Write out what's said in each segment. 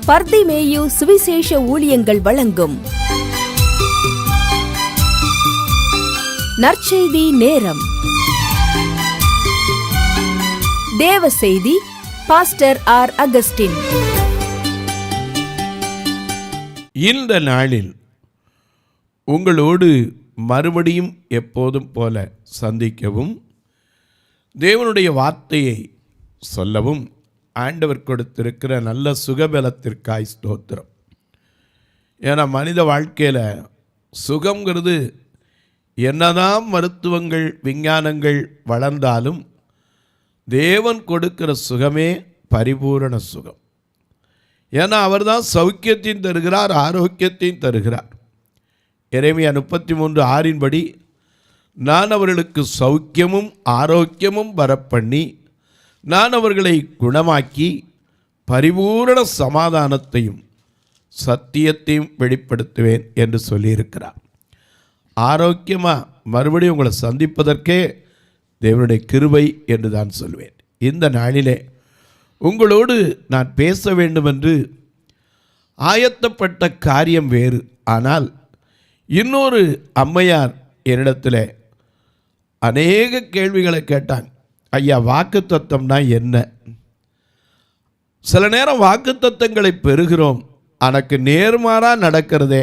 பர்திமேயு சுவிசேஷ ஊழியங்கள் வழங்கும் நற்செய்தி நேரம். தேவ செய்தி பாஸ்டர் ஆர். அகஸ்டின். இந்த நாளில் உங்களோடு மறுபடியும் எப்போதும் போல சந்திக்கவும் தேவனுடைய வார்த்தையை சொல்லவும் ஆண்டவர் கொடுத்திருக்கிற நல்ல சுகபலத்திற்காய் ஸ்தோத்திரம். ஏன்னா மனித வாழ்க்கையில் சுகங்கிறது என்னதான் மருத்துவங்கள் விஞ்ஞானங்கள் வளர்ந்தாலும் தேவன் கொடுக்கிற சுகமே பரிபூரண சுகம். ஏன்னா அவர் தான் சௌக்கியத்தையும் தருகிறார், ஆரோக்கியத்தையும் தருகிறார். எரேமியா 33:6 நான் அவர்களுக்கு சௌக்கியமும் ஆரோக்கியமும் வரப்பண்ணி நான் அவர்களை குணமாக்கி பரிபூரண சமாதானத்தையும் சத்தியத்தையும் வெளிப்படுத்துவேன் என்று சொல்லியிருக்கிறார். ஆரோக்கியமாக மறுபடியும் உங்களை சந்திப்பதற்கே தேவனுடைய கிருபை என்று தான் சொல்வேன். இந்த நாளிலே உங்களோடு நான் பேச வேண்டும் என்று ஆயத்தப்பட்ட காரியம் வேறு. ஆனால் இன்னொரு அம்மையார் என்னிடத்தில் அநேக கேள்விகளை கேட்டாங்க. ஐயா, வாக்குத்தத்தம்னா என்ன? சில நேரம் வாக்குத்தத்தங்களை பெறுகிறோம், எனக்கு நேர்மாறாக நடக்கிறதே,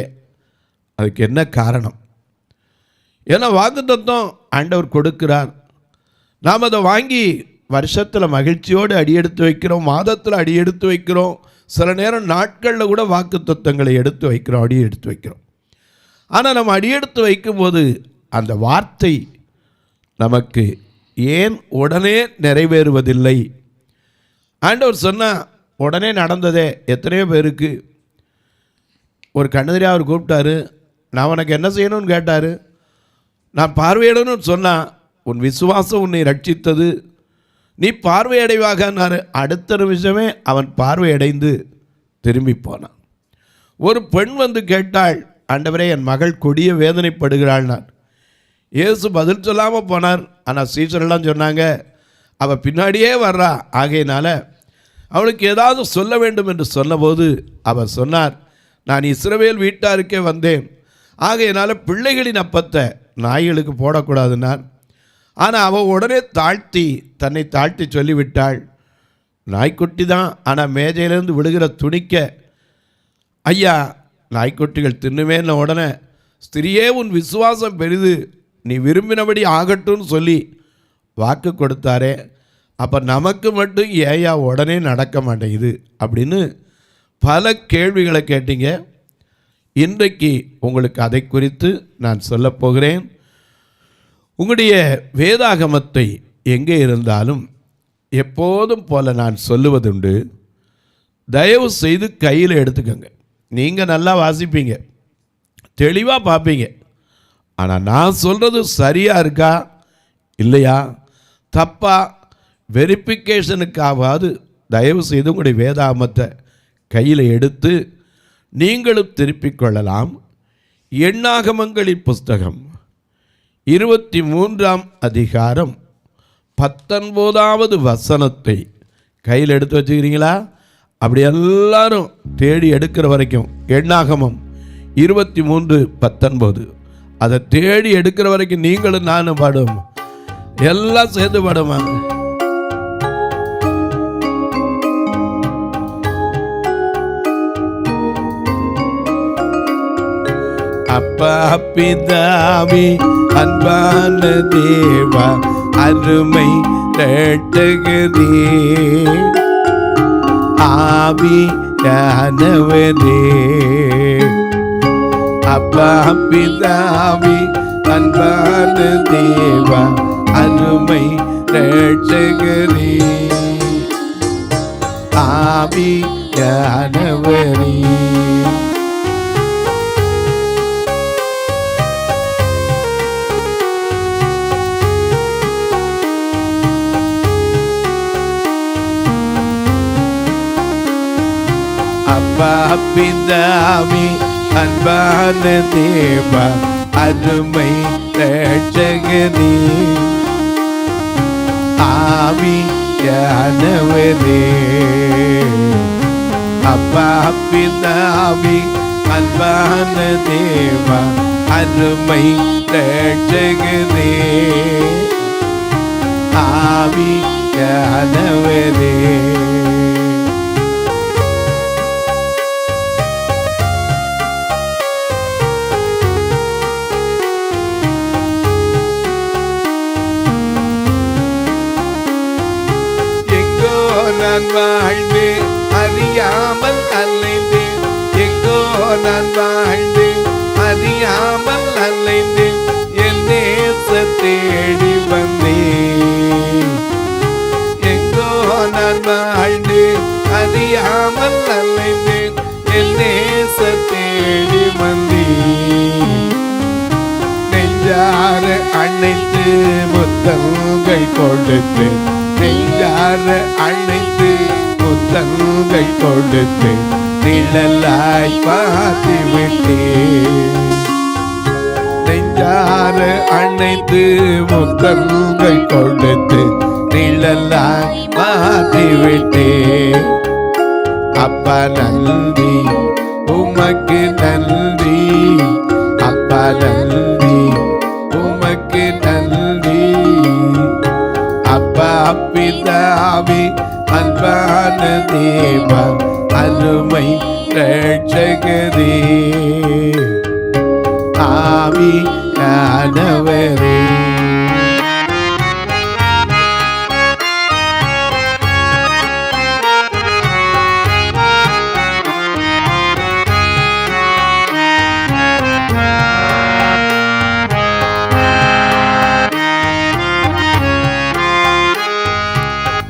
அதுக்கு என்ன காரணம்? ஏன்னா வாக்குத்தத்தம் ஆண்டவர் கொடுக்கிறார், நாம் அதை வாங்கி வருஷத்தில் மகிழ்ச்சியோடு அடியெடுத்து வைக்கிறோம், மாதத்தில் அடியெடுத்து வைக்கிறோம், சில நேரம் நாட்களில் கூட வாக்குத்தத்தங்களை எடுத்து வைக்கிறோம், அடியெடுத்து வைக்கிறோம். ஆனால் நம்ம அடியெடுத்து வைக்கும்போது அந்த வார்த்தை நமக்கு ஏன் உடனே நிறைவேறுவதில்லை? ஆண்டவர் சொன்னால் உடனே நடந்ததே எத்தனையோ பேருக்கு. ஒரு கண்ணதிரியா அவர் கூப்பிட்டாரு, நான் உனக்கு என்ன செய்யணும்னு கேட்டார். நான் பார்வையிடணும்னு சொன்னால் உன் விசுவாசம் உன்னை ரட்சித்தது, நீ பார்வையடைவாகனார். அடுத்த நிமிஷமே அவன் பார்வையடைந்து திரும்பி போனான். ஒரு பெண் வந்து கேட்டாள், ஆண்டவரே என் மகள் கொடிய வேதனைப்படுகிறாள்னார். இயேசு பதில் சொல்லாமல் போனார். ஆனால் சீசரெல்லாம் சொன்னாங்க, அவள் பின்னாடியே வர்றா, ஆகையினால அவளுக்கு ஏதாவது சொல்ல வேண்டும் என்று சொன்னபோது அவர் சொன்னார், நான் இஸ்ரவேல் வீட்டாருக்கே வந்தேன், ஆகையினால பிள்ளைகளின் அப்பத்தை நாய்களுக்கு போடக்கூடாதுன்னார். ஆனால் அவள் உடனே தன்னை தாழ்த்தி சொல்லிவிட்டாள், நாய்க்குட்டி தான், ஆனால் மேஜையிலேருந்து விழுகிற துணிக்க ஐயா நாய்க்குட்டிகள் தின்னுமேன்ன உடனே, ஸ்திரியே உன் விசுவாசம் பெரிது, நீ விரும்பினபடி ஆகட்டும்னு சொல்லி வாக்கு கொடுத்தாரே, அப்போ நமக்கு மட்டும் ஏயா உடனே நடக்க மாட்டேங்குது அப்படின்னு பல கேள்விகளை கேட்டீங்க. இன்றைக்கு உங்களுக்கு அதை குறித்து நான் சொல்ல போகிறேன். உங்களுடைய வேதாகமத்தை எங்கே இருந்தாலும் எப்போதும் போல நான் சொல்லுவதுண்டு, தயவு செய்து கையில் எடுத்துக்கோங்க. நீங்கள் நல்லா வாசிப்பீங்க, தெளிவாக பார்ப்பீங்க. ஆனால் நான் சொல்கிறது சரியாக இருக்கா இல்லையா, தப்பா, வெரிஃபிகேஷனுக்காவது தயவு செய்து உங்களுடைய வேதாகமத்தை கையில் எடுத்து நீங்களும் திருப்பிக் கொள்ளலாம். எண்ணாகமங்களின் புஸ்தகம் 23ஆம் அதிகாரம் 19வது வசனத்தை கையில் எடுத்து வச்சுக்கிறீங்களா? அப்படி எல்லாரும் தேடி எடுக்கிற வரைக்கும் எண்ணாகமம் 23:19 அதை தேடி எடுக்கிற வரைக்கும் நீங்களும் நானும் பாடுவோம், எல்லாம் சேர்ந்து பாடுவாங்க. அப்பா பிதாவே அன்பான தேவா அருமை இரட்சகரே ஆவியானவரே, அப்பா பிதாவே அன்பான தேவா அருமை இரட்சகரே ஆவியானவரே. அப்பா பிதாவே அன்பான தேவா அருமை இரட்சகரே ஆவியானவரே அப்பா பிதாவே அன்பான தேவா அருமை ரட்சகரே ஆவியானவரே எங்கோ நான் வாழ்ந்து அறியாமல் அலைந்தேன், எங்கோ நான் வாழ்ந்து அறியாமல் அலைந்தேன், என் நேச தேடி வந்தேன். எங்கோ நான் வாழ்ந்து அறியாமல் அலைந்தேன், என் நேச தேடி வந்தேன். நெஞ்சார அணைத்து முத்தங்கள் கொடுத்து, நெஞ்சார அணைத்து முத்தங்கள் கொடுத்து நிழலாய் பார்த்து விட்டேன். நெஞ்சார அணைத்து முத்தங்கள் கொடுத்து நிழலாய் பார்த்து விட்டேன். அப்பா நன்றி, உமக்கு நன்றி, அப்பா நன்றி, உமக்கு நன்றி. அப்பா பிதாவே அன்பான தேவா அருமை ரட்சகரே ஆவியானவரே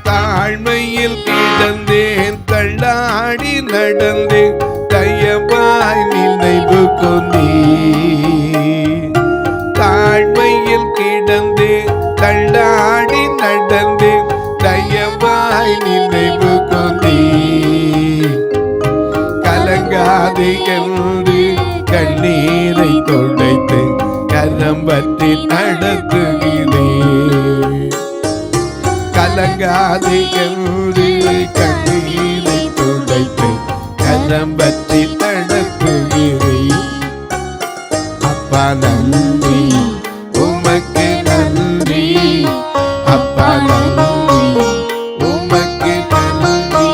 தாழ்மையில் கிடந்தேன், தள்ளாடி நடந்தேன், தயவாய் நினைவு கொண்டே. தாழ்மையில் கிடந்தேன், தள்ளாடி நடந்தேன், தயவாய் நினைவு கொண்டே. கலங்காதே என்று கண்ணீரை துடைத்து கரம் பற்றி நடத்துகிறேன். கலங்காதே என்று கண்ணீரை துடைத்து கரம் பற்றி நடத்துகிறேன். அப்பா நன்றி, உமக்கு நன்றி, அப்பா நன்றி, உமக்கு நன்றி.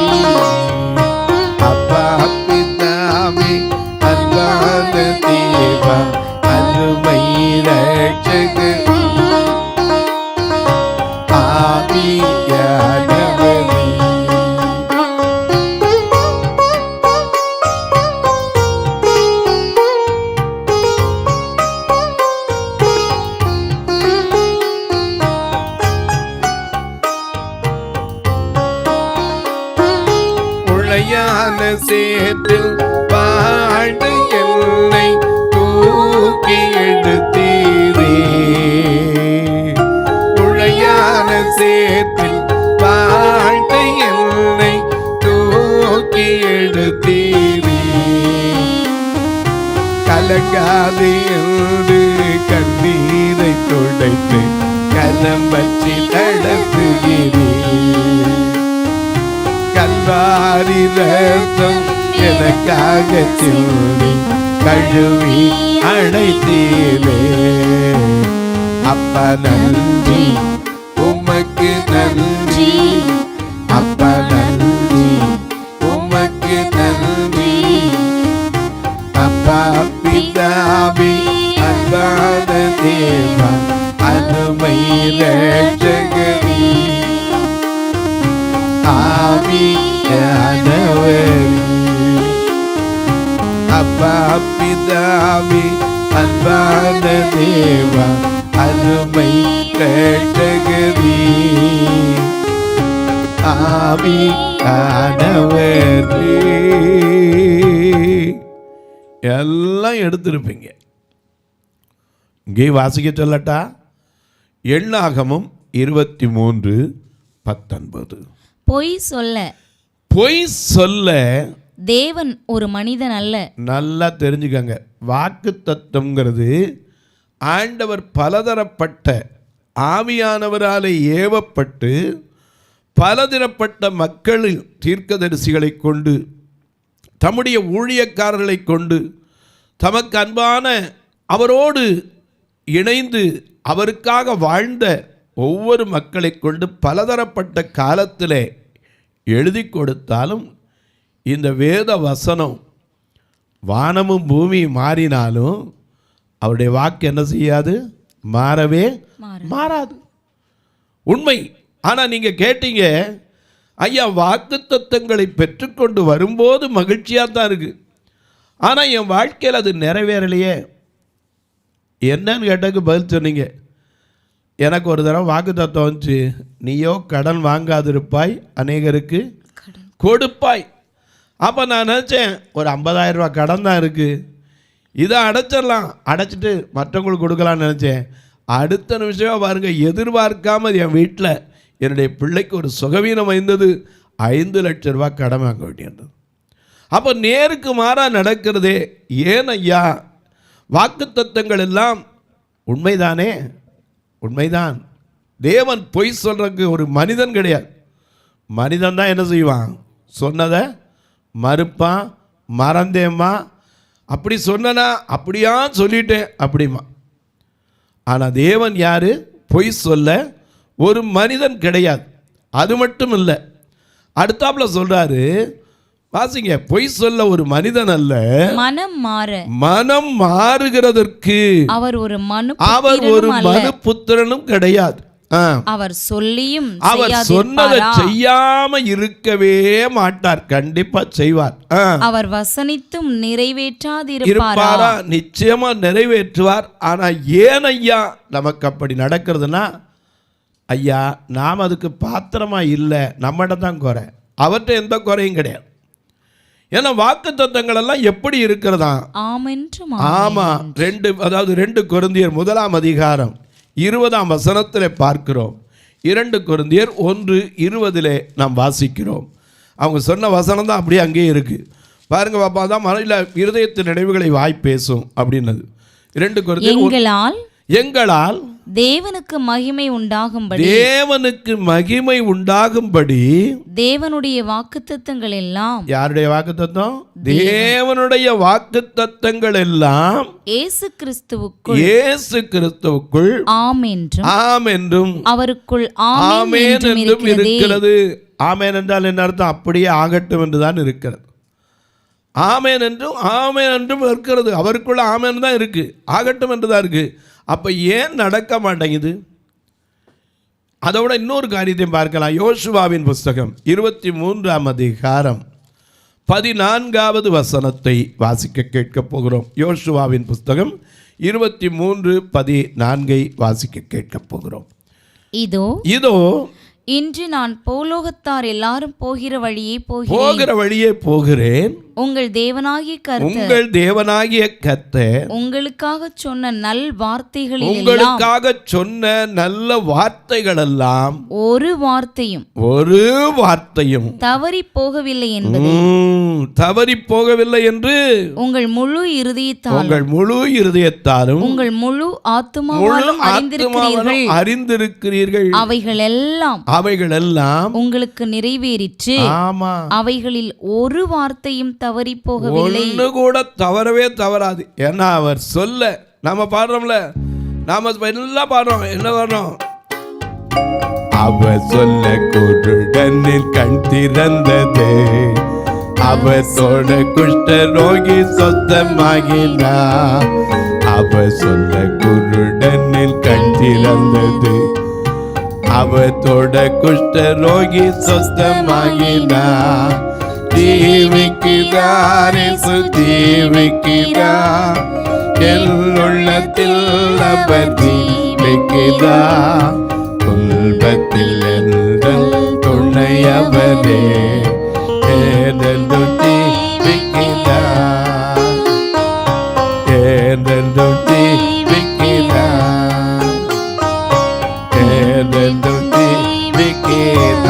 அப்பா பிதாவே அன்பான தேவா அருமை ரட்சகரே ஆவியானவரே உளையான சேற்றில் வாழ்ந்து என்னை தூக்கி எடுத்தீரே. உளையான சேற்றில் வாழ்ந்து என்னை தூக்கி எடுத்தீரே. கலங்காதே என்று கண்ணீரை துடைத்து கரம் பற்றி நடத்துகிறேன். கல்வாரி ரத்தம் எனக்காக சிந்தி கழுவி அழைத்தீரே. அப்பா நன்றி, உமக்கு நன்றி, அப்பா நன்றி, உமக்கு நன்றி. அப்பா பிதாவே அன்பான தேவா அருமை ரட்சகரே ஆவியானவரே. அப்பா பிதாவே அன்பான தேவா அருமை ரட்சகரே ஆவியானவரே. எல்லாம் எடுத்திருப்பீங்க. இங்கே வாசிக்க சொல்லட்டா? எண்ணாகமம் 23:19. பொய் சொல்ல தேவன் ஒரு மனிதன் அல்ல. நல்லா தெரிஞ்சுக்கங்க. வாக்குத்தத்தம்ங்கிறது ஆண்டவர் பலதரப்பட்ட ஆவியானவராலே ஏவப்பட்டு பலதரப்பட்ட மக்களின் தீர்க்கதரிசிகளை கொண்டு தம்முடைய ஊழியக்காரர்களை கொண்டு தமக்கு அன்பான அவரோடு இணைந்து அவருக்காக வாழ்ந்த ஒவ்வொரு மக்களை கொண்டு பலதரப்பட்ட காலத்திலே எழுதி கொடுத்தாலும் இந்த வேத வசனம் வானமும் பூமியும் மாறினாலும் அவருடைய வாக்கு என்ன செய்யாது? மாறவே மாறாது. உண்மை. ஆனால் நீங்கள் கேட்டீங்க, ஐயா வாக்குத்தத்தங்களை பெற்றுக்கொண்டு வரும்போது மகிழ்ச்சியாக தான் இருக்குது, ஆனால் என் வாழ்க்கையில் அது நிறைவேறலையே. என்னன்னு கேட்டதுக்கு பதில் சொன்னீங்க, எனக்கு ஒரு தடவை வாக்குத்தத்தம் வந்துச்சு, நீயோ கடன் வாங்காதிருப்பாய், அநேகருக்கு கொடுப்பாய். அப்போ நான் நினச்சேன், ஒரு 50,000 ரூபா கடன் தான் இருக்குது, இதை அடைச்சிடலாம், அடைச்சிட்டு மற்றவங்களுக்கு கொடுக்கலான்னு நினச்சேன். அடுத்த நிமிஷம் பாருங்கள், எதிர்பார்க்காமல் என் வீட்டில் என்னுடைய பிள்ளைக்கு ஒரு சுகவீனம் வைந்தது, 5 லட்சம் ரூபா கடன் வாங்க வேண்டியது. அப்போ நேருக்கு மாறாக நடக்கிறதே. ஏன் ஐயா? வாக்குத்தத்தங்கள் எல்லாம் உண்மைதானே? உண்மைதான். தேவன் பொய் சொல்கிறதுக்கு ஒரு மனிதன் கிடையாது. மனிதன் தான் என்ன செய்வான்? சொன்னதை மறுப்பான், மறந்தேம்மா, அப்படி சொன்னா அப்படியா சொல்லிட்டேன் அப்படிமா. ஆனால் தேவன் யார்? பொய் சொல்ல ஒரு மனிதன் கிடையாது. அது மட்டும் இல்லை, அடுத்தாப்புல சொல்றாரு, வாசிங்க, பொய் சொல்ல ஒரு மனிதன் அல்ல, மனம் மாறுகிறதற்கு அவர் ஒரு மனுபுத்திரனும் கிடையாது. அவர் சொல்லியும் அவர் சொன்னதை செய்யாம இருக்கவே மாட்டார், கண்டிப்பா செய்வார். அவர் வசனித்தும் நிறைவேற்றாதிருப்பாரா? நிச்சயமா நிறைவேற்றுவார். ஆனா ஏன் ஐயா நமக்கு அப்படி நடக்கிறதுனா, ஐயா நாம் அதுக்கு பாத்திரமா இல்லை, நம்மகிட்ட தான் குறை, அவர்கிட்ட எந்த குறையும் கிடையாது. ஏன்னா வாக்குத்தத்தங்கள் எல்லாம் எப்படி இருக்கிறதா? ஆமா. 2 கொரிந்தியர் 1 அதிகாரம் 20 வசனத்தில் பார்க்கிறோம். 2 கொரிந்தியர் 1:20 நாம் வாசிக்கிறோம். அவங்க சொன்ன வசனம் தான் அப்படியே அங்கேயே இருக்கு. பாருங்க பாப்பா, தான் மனதில் இருதயத்தின் நினைவுகளை வாய் பேசும் அப்படின்னது. 2 கொரிந்தியர் எங்களால் தேவனுக்கு மகிமை உண்டாகும்படி, தேவனுக்கு மகிமை உண்டாகும்படி தேவனுடைய வாக்குத்தத்தங்கள் எல்லாம். யாருடைய வாக்குத்தத்தம்? தேவனுடைய வாக்குத்தத்தங்கள் எல்லாம் இயேசு கிறிஸ்துவுக்குள் ஆம் என்றும் அவருக்குள் ஆமென் என்றும் இருக்கிறது. ஆமென் என்றால் என்ன அர்த்தம்? அப்படியே ஆகட்டும் என்றுதான் இருக்கிறது. ஆமென் என்றும் இருக்கிறது. அவருக்குள்ள ஆமென் தான் இருக்கு, ஆகட்டும் என்று தான் இருக்கு. அப்போ ஏன் நடக்க மாட்டேங்குது? அதோட இன்னொரு காரியத்தையும் பார்க்கலாம். யோசுவாவின் புஸ்தகம் 23 அதிகாரம் 14 வசனத்தை வாசிக்க கேட்க போகிறோம். யோசுவாவின் புஸ்தகம் 23:14 வாசிக்க கேட்க போகிறோம். இதோ இன்று நான் பூலோகத்தார் எல்லாரும் போகிற வழியே போகிறேன். உங்கள் தேவனாகிய கர்த்தர் உங்களுக்காக சொன்ன நல் வார்த்தைகள் எல்லாம் ஒரு வார்த்தையும் தவறி போகவில்லை என்று உங்கள் முழு இருதயத்தாலும் உங்கள் முழு ஆத்துமாவாலும் அறிந்திருக்கிறீர்கள். அவைகள் எல்லாம் உங்களுக்கு நிறைவேறிற்று. அவைகளில் ஒரு வார்த்தையும் தவறி போகவில்லை. ஒன்று கூட தவறவே தவறாது. ஏன்னா அவர் சொல்ல, நாம பாடுறோம்ல, நாம எல்லாம் பாடுறோம், என்ன பாடுறோம்? அவர் சொல்ல குருடனில் கண் திறந்தது, அவர் சொல்ல குஷ்ட ரோகி சொந்தமாகினார். அவர் சொல்ல குருடனில் கண் திறந்தது, அவர் தொட குஷ்ட ரோகி சொந்தமாகினார். ஜீவிக்கிறார், என் உள்ளத்தில் அவர் ஜீவிக்கிறார். துன்பத்தில் என்றும் துணையவரே, ஏனென்றும் ஜீவிக்கிறார், ஏனென்றும் ஜீவிக்கிறார், ஏனென்றும் ஜீவிக்கிறார்.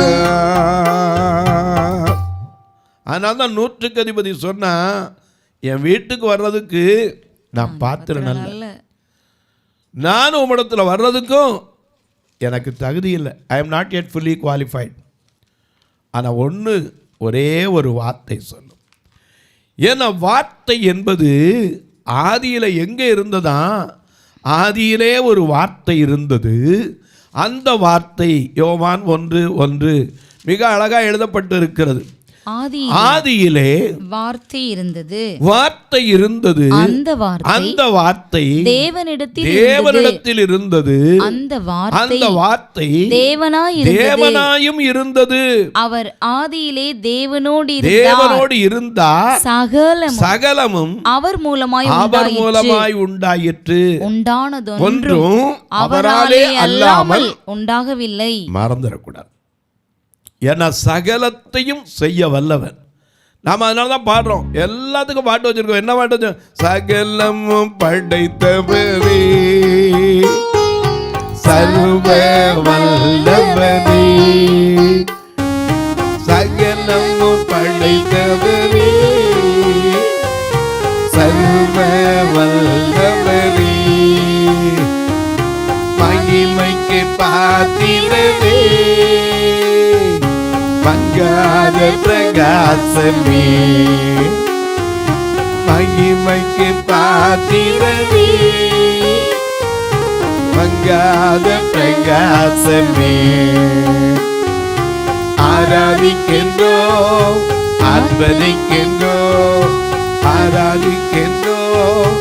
அதனால தான் 100க்கு அதிபதி சொன்னா, என் வீட்டுக்கு வர்றதுக்கு நான் பாத்திரம் நல்ல, நானும் உம்மிடத்தில் வர்றதுக்கும் எனக்கு தகுதி இல்லை. I am not yet fully qualified. ஆனால் ஒரே ஒரு வார்த்தை சொல்லும், ஏன்னா வார்த்தை என்பது ஆதியில் எங்கே இருந்ததா? ஆதியிலே ஒரு வார்த்தை இருந்தது. அந்த வார்த்தை யோவான் 1:1 மிக அழகாக எழுதப்பட்டு இருக்கிறது. ஆதியிலே வார்த்தை இருந்தது, வார்த்தை இருந்தது, அந்த வார்த்தை தேவனிடத்தில் இருந்தது, அந்த வார்த்தை தேவனாயும் இருந்தது. அவர் ஆதியிலே தேவனோடு இருந்தார், சகலமும் அவர் மூலமாய் உண்டாயிற்று. உண்டானதொன்றும் அவராலே அல்லாமல் உண்டாகவில்லை. மறந்துடக்கூடாது. ஏன்னா சகலத்தையும் செய்ய வல்லவன். நாம் அதனால தான் பாடுறோம், எல்லாத்துக்கும் பாட்டு வச்சிருக்கோம். என்ன பாட்டு வச்சோம்? சகலமும் படைத்தவரே, சர்வ வல்லவரே, சகலமும் படைத்தவரே, சர்வ வல்லவரே, மகிமைக்கு பாத்திரவே, மங்காத பிரகாசமே, மகிமைக்கு பாத்திரமே, மங்காத பிரகாசமே, ஆராதிக்கின்றோம், ஆர்ப்பரிக்கின்றோம், ஆராதிக்கின்றோம்,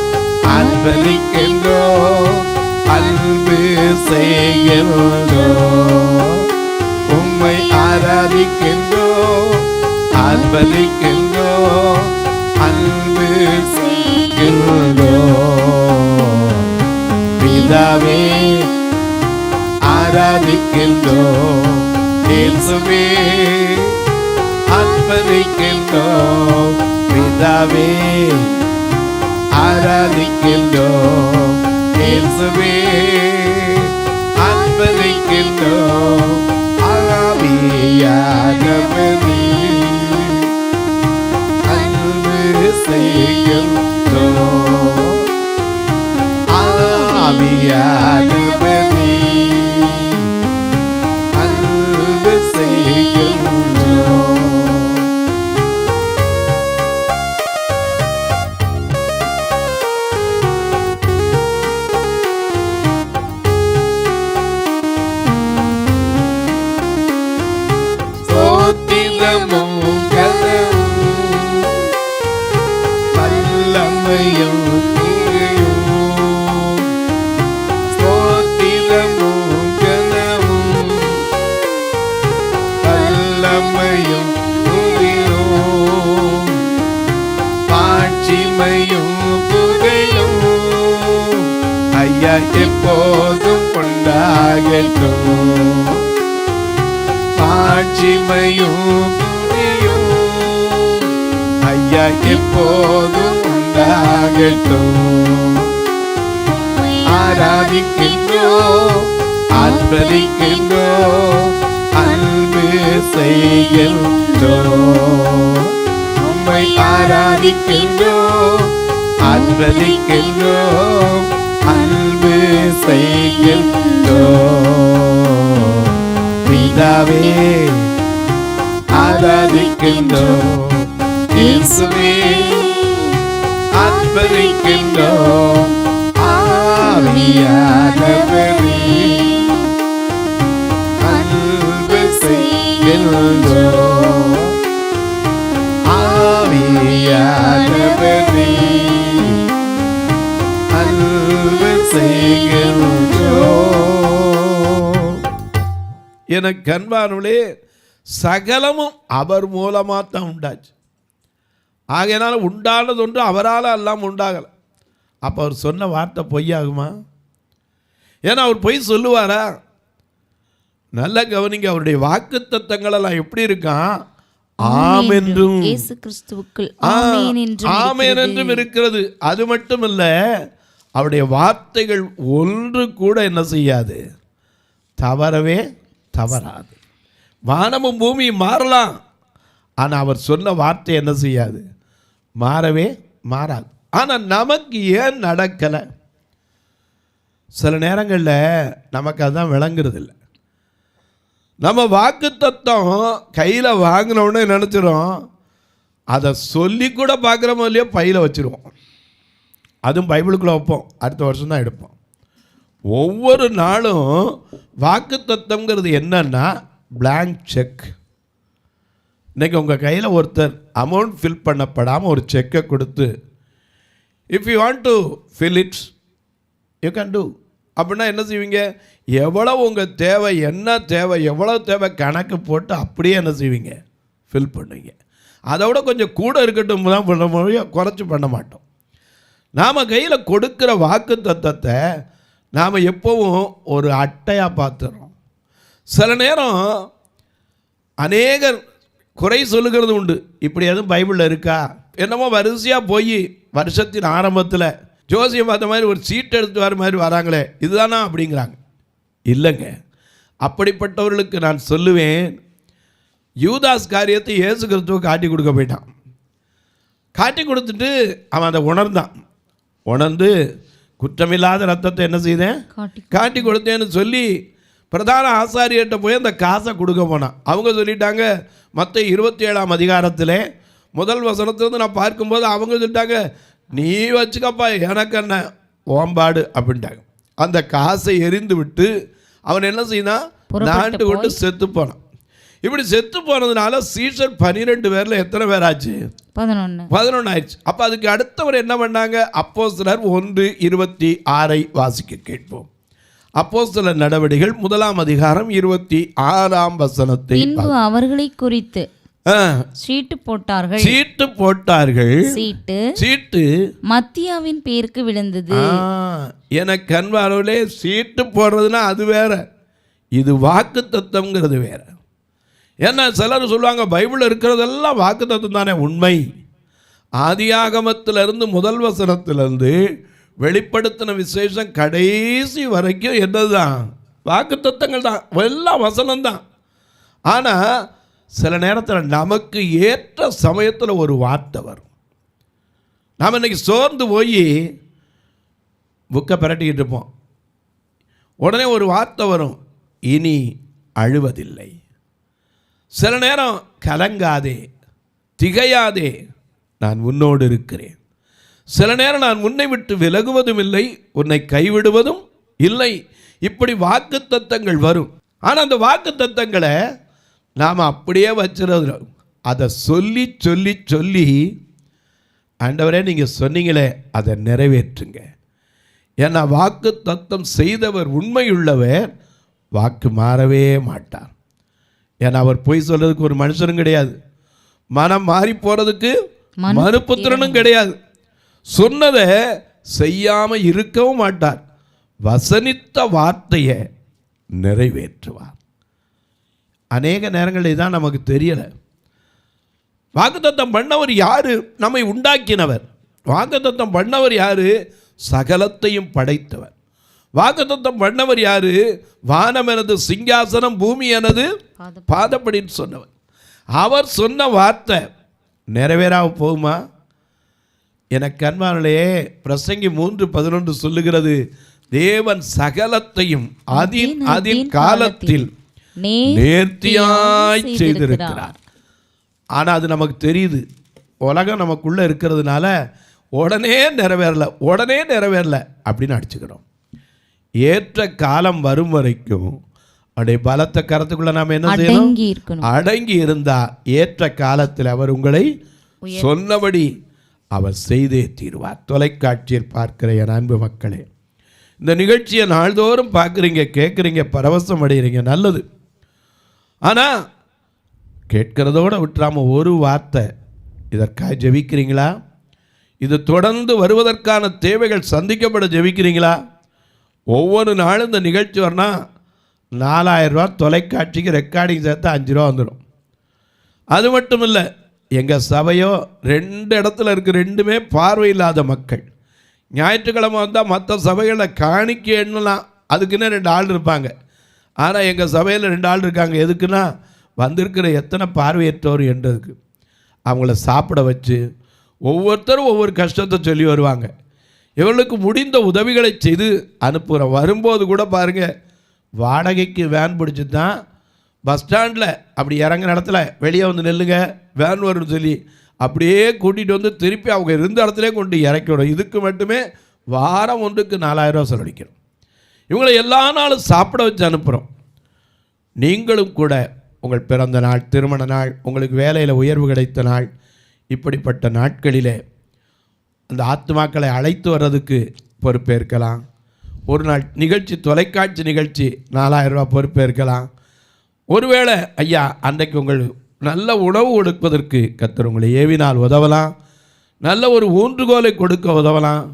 ஆர்ப்பரிக்கின்றோம், அன்பு செய்கின்றோம், உம்மை ஆராதிக்கின்றோம், ஆர்ப்பரிக்கின்றோம், அன்பு செய்கின்றோம். பிதாவே ஆராதிக்கின்றோம், இயேசுவே ஆர்ப்பரிக்கின்றோம், பிதாவே ஆராதிக்கின்றோம், இயேசுவே ஆர்ப்பரிக்கின்றோம், ஆவியானவரே அன்பு செய்கின்றோம், ஆவியானவரே அன்பு செய்கின்றோம். எப்போதும் கொண்டாகட்டும், மாட்சிமையும் புரியும் ஐயா எப்போதும் உண்டாகட்டும். ஆராதிக்கின்றோம், ஆர்ப்பரிக்கின்றோம், அன்பு செய்கின்றோம், உம்மை ஆராதிக்கின்றோம், ஆர்ப்பரிக்கின்றோம், அன்பு செய்கின்றோம். பிதாவே ஆராதிக்கின்றோம், இயேசுவே ஆர்ப்பரிக்கின்றோம், ஆவியானவரே அன்பு செய்கின்றோம், ஆவியானவரே அன்பு செய்கின்றோம். எனக்கு அன்பானவர்களே, சகலமும் அவர் மூலமாக தான் உண்டாச்சு. ஆகையினால உண்டானது ஒன்று அவரால் எல்லாம் உண்டாகலை. அப்போ அவர் சொன்ன வார்த்தை பொய்யாகுமா? ஏன்னா அவர் பொய் சொல்லுவாரா? நல்ல கவனிங்க, அவருடைய வாக்குத்தத்தங்கள் எல்லாம் எப்படி இருக்கான்? ஆம் என்றும் இயேசு கிறிஸ்துவுக்குள் ஆமென் என்றும் இருக்கிறது. அது மட்டும் இல்ல, அவருடைய வார்த்தைகள் ஒன்று கூட என்ன செய்யாது? தவறவே தவறாது. வானமும் பூமியும் மாறலாம், ஆனால் அவர் சொன்ன வார்த்தை என்ன செய்யாது? மாறவே மாறாது. ஆனால் நமக்கு ஏன் நடக்கலை? சில நேரங்களில் நமக்கு அதுதான் விளங்குறது இல்லை. நம்ம வாக்குத்தத்தம் கையில் வாங்கினோன்னு நினச்சிடும், அதை சொல்லி கூட பார்க்குறோமோ இல்லையோ பையில் வச்சுருவோம். அதுவும் பைபிளுக்குள்ளே வைப்போம், அடுத்த வருஷம் தான் எடுப்போம். ஒவ்வொரு நாளும் வாக்குத்தத்தம்ங்கிறது என்னன்னா blank செக். இன்றைக்கி உங்கள் கையில் ஒருத்தர் அமௌண்ட் ஃபில் பண்ணப்படாமல் ஒரு செக்கை கொடுத்து if you want to fill it's you can do அப்படின்னா என்ன செய்வீங்க? எவ்வளோ உங்கள் தேவை, என்ன தேவை, எவ்வளோ தேவை கணக்கு போட்டு அப்படியே என்ன செய்வீங்க? ஃபில் பண்ணுவீங்க. அதை விட கொஞ்சம் கூட இருக்கட்டும் தான் பண்ண முடியும், குறைச்சி பண்ண மாட்டோம். நாம் கையில் கொடுக்குற வாக்கு தத்தத்தை நாம் எப்போவும் ஒரு அட்டையாக பார்த்துறோம். சில நேரம் அநேகர் குறை சொல்லுகிறது உண்டு. இப்படி எதுவும் பைபிளில் இருக்கா? என்னமோ வரிசையாக போய் வருஷத்தின் ஆரம்பத்தில் ஜோசியம் பார்த்த மாதிரி ஒரு சீட் எடுத்து வர மாதிரி வராங்களே, இதுதானா அப்படிங்கிறாங்க. இல்லைங்க, அப்படிப்பட்டவர்களுக்கு நான் சொல்லுவேன், யூதாஸ் காரியத்தை இயேசு கிறிஸ்துவை காட்டி கொடுக்க போயிட்டான். காட்டி கொடுத்துட்டு அவன் அதை உணர்ந்து குற்றமில்லாத ரத்தத்தை என்ன செய்தேன்? காட்டி கொடுத்தேன்னு சொல்லி பிரதான ஆசாரியர்கிட்ட போய் அந்த காசை கொடுக்க போனான். அவங்க சொல்லிட்டாங்க, மத்தேயு 27ஆம் அதிகாரத்தில் முதல் வசனத்திலிருந்து நான் பார்க்கும்போது அவங்க சொல்லிட்டாங்க, நீ வச்சுக்கப்பா, எனக்கு என்ன ஓம்பாடு அப்படின்ட்டாங்க. அந்த காசை எரிந்து விட்டு அவன் என்ன செய்தான்? நாட்டு கொண்டு செத்து போனான். இப்படி செத்து போனதுனால சீஷர் 12 பேரில் எத்தனை பேர் ஆச்சு? 11 ஆயிடுச்சு. அப்போ அதுக்கு அடுத்தவர் என்ன பண்ணாங்க? அப்போஸ்தலர் 1:26 வாசிக்க கேட்போம். அப்போஸ்தலர் நடவடிக்கைகள் 1ஆம் அதிகாரம் 26ஆம் வசனத்தை. அவர்களை குறித்து சீட்டு போட்டார்கள். சீட்டு மத்தியாவின் பேருக்கு விழுந்தது. எனக்கு அன்பானவர்களே, சீட்டு போடுறதுன்னா அது வேற, இது வாக்கு தத்தம்ங்கிறது வேற. ஏன்னா சிலர் சொல்லுவாங்க பைபிளில் இருக்கிறதெல்லாம் வாக்கு தத்தம் தானே. உண்மை. ஆதியாகமத்திலிருந்து முதல் வசனத்திலிருந்து வெளிப்படுத்தின விசேஷம் கடைசி வரைக்கும் என்னதுதான்? வாக்கு தத்தங்கள் தான், எல்லாம் வசனம்தான். ஆனால் சில நேரத்தில் நமக்கு ஏற்ற சமயத்தில் ஒரு வார்த்தை வரும். நாம் இன்றைக்கி சோர்ந்து போய் புக்கை பிரட்டிக்கிட்டு இருப்போம். உடனே ஒரு வார்த்தை வரும், இனி அழுவதில்லை. சில நேரம் கலங்காதே, திகையாதே, நான் உன்னோடு இருக்கிறேன். சில நேரம் நான் உன்னை விட்டு விலகுவதும் இல்லை, உன்னை கைவிடுவதும் இல்லை. இப்படி வாக்கு தத்தங்கள் வரும். ஆனால் அந்த வாக்கு தத்தங்களை நாம் அப்படியே வச்சுருக்கிறோம். அதை சொல்லி சொல்லி சொல்லி ஆண்டவரே நீங்கள் சொன்னீங்களே அதை நிறைவேற்றுங்க. ஏன்னா வாக்கு தத்தம் செய்தவர் உண்மையுள்ளவர், வாக்கு மாறவே மாட்டார். ஏன்னா அவர் பொய் சொல்றதுக்கு ஒரு மனுஷனும் கிடையாது, மனம் மாறி போகிறதுக்கு மனுபுத்திரனும் கிடையாது. சொன்னதை செய்யாமல் இருக்கவும் மாட்டார். வசனித்த வார்த்தையை நிறைவேற்றுவார். அநேக நேரங்களில் தான் நமக்கு தெரியலை. வாக்குத்தத்தம் பண்ணவர் யாரு? நம்மை உண்டாக்கினவர். வாக்குத்தத்தம் பண்ணவர் யாரு? சகலத்தையும் படைத்தவர். வாக்குத்தத்தம் பண்ணவர் யாரு? வானம் எனது சிங்காசனம், பூமி எனது பாதப்படின்னு சொன்னவர். அவர் சொன்ன வார்த்தை நிறைவேறாம போகுமா? எனக்கு அன்பானே, பிரசங்கி 3:11 சொல்லுகிறது, தேவன் சகலத்தையும் அதின் காலத்தில் நேர்த்தியாய் செய்திருக்கிறார். ஆனால் அது நமக்கு தெரியுது, உலகம் நமக்குள்ளே இருக்கிறதுனால உடனே நிறைவேறல அப்படின்னு அடிச்சுக்கிறோம். ஏற்ற காலம் வரும் வரைக்கும் அவருடைய பலத்த கரத்துக்குள்ள நாம் என்ன செய்யணும்? அடங்கி இருந்தா ஏற்ற காலத்தில் அவர் உங்களை சொன்னபடி அவர் செய்தே தீர்வார். தொலைக்காட்சியில் பார்க்கிற என் அன்பு மக்களே, இந்த நிகழ்ச்சியை நாள்தோறும் பார்க்குறீங்க, கேட்குறீங்க, பரவசம் அடைகிறீங்க, நல்லது. ஆனால் கேட்கிறதோடு விட்டுறாமல் ஒரு வார்த்தை இதற்காக ஜெபிக்கிறீங்களா? இது தொடர்ந்து வருவதற்கான தேவைகள் சந்திக்கப்பட ஜெபிக்கிறீங்களா? ஒவ்வொரு நாளும் இந்த நிகழ்ச்சி வரனா 4000 ரூபா தொலைக்காட்சிக்கு ரெக்கார்டிங் சேர்த்து 5 ரூபா வந்துடும். அது மட்டும் இல்லை, எங்கள் சபையோ 2 இடத்துல இருக்குது, 2மே பார்வையில்லாத மக்கள். ஞாயிற்றுக்கிழமை வந்தால் மற்ற சபைகளில் காணிக்க எண்ணலாம், அதுக்குன்னே 2 ஆள் இருப்பாங்க. ஆனால் எங்கள் சபையில் 2 ஆள் இருக்காங்க. எதுக்குன்னா வந்திருக்கிற எத்தனை பார்வையற்றோர் என்றதுக்கு. அவங்கள சாப்பிட வச்சு ஒவ்வொருத்தரும் ஒவ்வொரு கஷ்டத்தை சொல்லி வருவாங்க. இவர்களுக்கு முடிந்த உதவிகளை செய்து அனுப்புகிறோம். வரும்போது கூட பாருங்கள், வாடகைக்கு வேன் பிடிச்சி தான் பஸ் ஸ்டாண்டில் அப்படி இறங்குற இடத்துல வெளியே வந்து நெல்லுங்க வேன் வரும்னு சொல்லி அப்படியே கூட்டிகிட்டு வந்து திருப்பி அவங்க இருந்த இடத்துலேயே கொண்டு இறக்கி விடும். இதுக்கு மட்டுமே வாரம் ஒன்றுக்கு 4000 ரூபா செலவழிக்கிறோம். இவங்களை எல்லா நாளும் சாப்பிட வச்சு அனுப்புகிறோம். நீங்களும் கூட உங்கள் பிறந்த நாள், திருமண நாள், உங்களுக்கு வேலையில் உயர்வு கிடைத்த நாள், இப்படிப்பட்ட நாட்களிலே அந்த ஆத்மாக்களை அழைத்து வர்றதுக்கு பொறுப்பேற்கலாம். ஒரு நாள் நிகழ்ச்சி, தொலைக்காட்சி நிகழ்ச்சி 4000 ரூபா பொறுப்பேற்கலாம். ஒருவேளை ஐயா அன்றைக்கு உங்கள் நல்ல உணவு கொடுப்பதற்கு கர்த்தர் உங்களை ஏவினால் உதவலாம். நல்ல ஒரு ஊன்றுகோலை கொடுக்க உதவலாம்.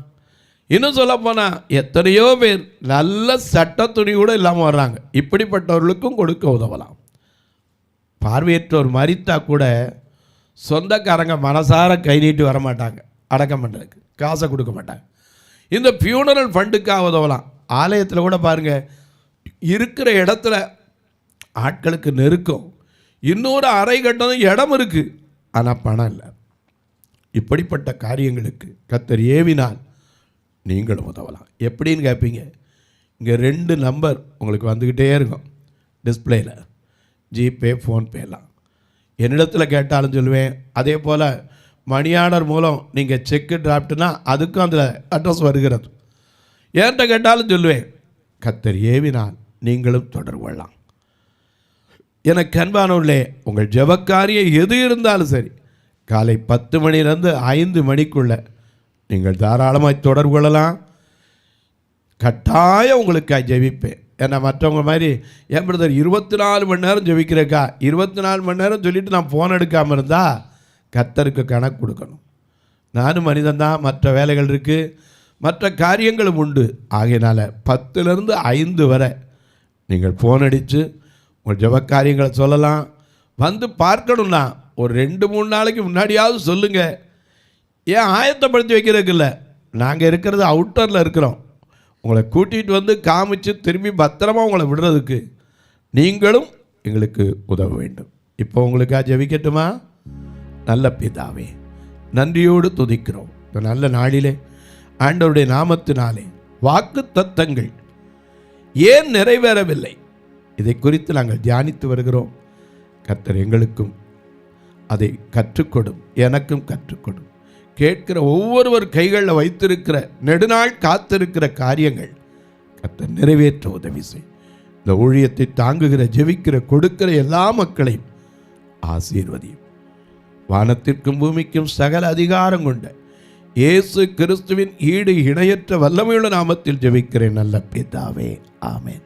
இன்னும் சொல்லப்போனால் எத்தனையோ பேர் நல்ல சட்ட துணி கூட இல்லாமல் வர்றாங்க. இப்படிப்பட்டவர்களுக்கும் கொடுக்க உதவலாம். பார்வையற்றோர் மரித்தா கூட சொந்தக்காரங்க மனசார கை நீட்டி வரமாட்டாங்க, அடக்கம் பண்ணுறதுக்கு காசை கொடுக்க மாட்டாங்க. இந்த ஃபியூனரல் ஃபண்டுக்காக உதவலாம். ஆலயத்தில் கூட பாருங்கள், இருக்கிற இடத்துல ஆட்களுக்கு நெருக்கம், இன்னொரு அறை கட்டணும் இடம் இருக்குது, ஆனால் பணம் இல்லை. இப்படிப்பட்ட காரியங்களுக்கு கர்த்தர் ஏவினால் நீங்களும் உதவலாம். எப்படின்னு கேட்பீங்க? இங்கே 2 நம்பர் உங்களுக்கு வந்துக்கிட்டே இருக்கும் டிஸ்பிளேயில், ஜிபே, ஃபோன்பேலாம். என்னிடத்தில் கேட்டாலும் சொல்லுவேன். அதே போல் மணி ஆர்டர் மூலம் நீங்கள் செக்கு டிராஃப்ட்னா அதுக்கும் அதில் அட்ரஸ் வருகிறது. ஏன்ட்ட கேட்டாலும் சொல்லுவேன். கர்த்தர் ஏவினால் நீங்களும் தொடர்பு கொள்ளலாம். எனக்கு அன்பானவர்களே, உங்கள் ஜெபக்காரியம் எது இருந்தாலும் சரி, காலை 10 மணிலேருந்து 5 மணிக்குள்ளே நீங்கள் தாராளமாக தொடர்பு கொள்ளலாம். கட்டாயம் உங்களுக்காக ஜெபிப்பேன். ஏன்னா மற்றவங்க மாதிரி என் பிரதர் 24 மணி நேரம் ஜெபிக்கிறக்கா, 24 மணி நேரம் சொல்லிவிட்டு நான் ஃபோன் எடுக்காமல் இருந்தால் கர்த்தருக்கு கணக்கு கொடுக்கணும். நானும் மனிதன்தான், மற்ற வேலைகள் இருக்குது, மற்ற காரியங்களும் உண்டு. ஆகையினால் 10லேருந்து 5 வரை நீங்கள் ஃபோன் அடித்து உங்கள் ஜெபக்காரியங்களை சொல்லலாம். வந்து பார்க்கணுன்னா ஒரு 2-3 நாளைக்கு முன்னாடியாவது சொல்லுங்கள். ஏன் ஆயத்தப்படுத்தி வைக்கிறதுக்கு இல்லை, நாங்கள் இருக்கிறது அவுட்டரில் இருக்கிறோம். உங்களை கூட்டிகிட்டு வந்து காமிச்சு திரும்பி பத்திரமா உங்களை விடுறதுக்கு நீங்களும் எங்களுக்கு உதவ வேண்டும். இப்போ உங்களுக்காக ஜெபிக்கட்டுமா? நல்ல பிதாவே, நன்றியோடு துதிக்கிறோம். இந்த நல்ல நாளிலே ஆண்டவருடைய நாமத்தினாலே வாக்கு தத்தங்கள் ஏன் நிறைவேறவில்லை, இதை குறித்து நாங்கள் தியானித்து வருகிறோம். கர்த்தர் எங்களுக்கும் அதை கற்றுக்கொடும், எனக்கும் கற்றுக்கொடும். கேட்கிற ஒவ்வொருவர் கைகளில் வைத்திருக்கிற நெடுநாள் காத்திருக்கிற காரியங்கள் கர்த்தர் நிறைவேற்ற உதவி செய். இந்த ஊழியத்தை தாங்குகிற, ஜெபிக்கிற, கொடுக்கிற எல்லா மக்களையும் ஆசீர்வதியும். வானத்திற்கும் பூமிக்கும் சகல அதிகாரம் கொண்ட இயேசு கிறிஸ்துவின் ஈடு இணையற்ற வல்லமையுள்ள நாமத்தில் ஜெபிக்கிறேன் நல்ல பிதாவே, ஆமென்.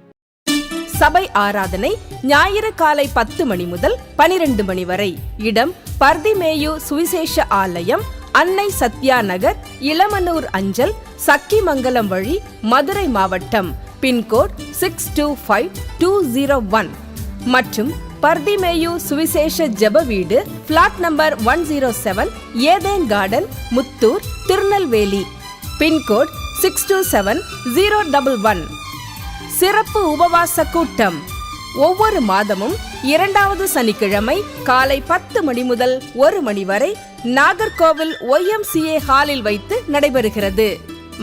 சபை ஆராதனை ஞாயிறு காலை 10 மணி முதல் 12 மணி வரை. இடம் பர்திமேயு சுவிசேஷ ஆலயம், அன்னை சத்யா நகர், இளமனூர் அஞ்சல், சக்கிமங்கலம் வழி, மதுரை மாவட்டம். பின்கோட் 625201 மற்றும் பர்திமேயு சுவிசேஷ ஜெப வீடு, plot number 107, Eden Garden, Muthur, Tirunelveli. Pincode 627011. சிறப்பு உபவாச கூட்டம் ஒவ்வொரு மாதமும் 2வது சனிக்கிழமை காலை 10 மணி முதல் 1 மணி வரை நாகர்கோவில் YMCA ஹாலில் வைத்து நடைபெறுகிறது.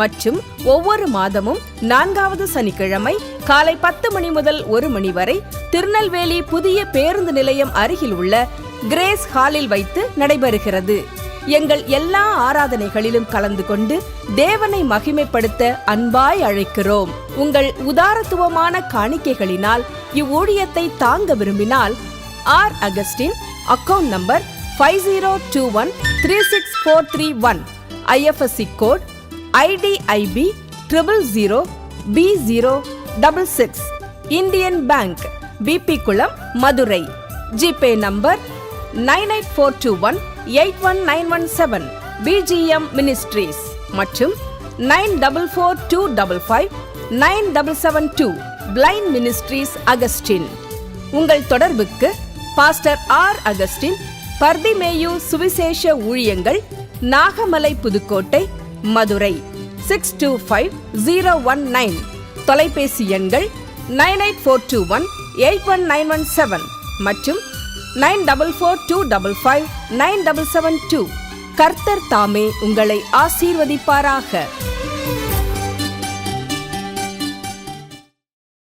மற்றும் ஒவ்வொரு மாதமும் 4வது சனிக்கிழமை காலை 10 மணி முதல் 1 மணி வரை திருநெல்வேலி புதிய பேருந்து நிலையம் அருகில் உள்ள கிரேஸ் ஹாலில் வைத்து நடைபெறுகிறது. எங்கள் எல்லா ஆராதனைகளிலும் கலந்து கொண்டு தேவனை மகிமைப்படுத்த அன்பாய் அழைக்கிறோம். உங்கள் உதாரத்துவமான காணிக்கைகளினால் இவ்வூழியத்தை தாங்க விரும்பினால் R Augustine, account number 5021364331, IFSC code IDIB 000B066, Indian Bank, BP Kulam, Madurai. GPay number 9842181917, BGM ministries மற்றும் 9442559772, பிளைண்ட் மினிஸ்ட்ரீஸ் அகஸ்டின். உங்கள் தொடர்புக்கு பாஸ்டர் ஆர் அகஸ்டின், பர்திமேயு சுவிசேஷ ஊழியங்கள், நாகமலை, புதுக்கோட்டை, மதுரை 625019. தொலைபேசி எண்கள் 9842181917 மற்றும் 9442559772. கர்த்தர் தாமே உங்களை ஆசீர்வதிப்பாராக.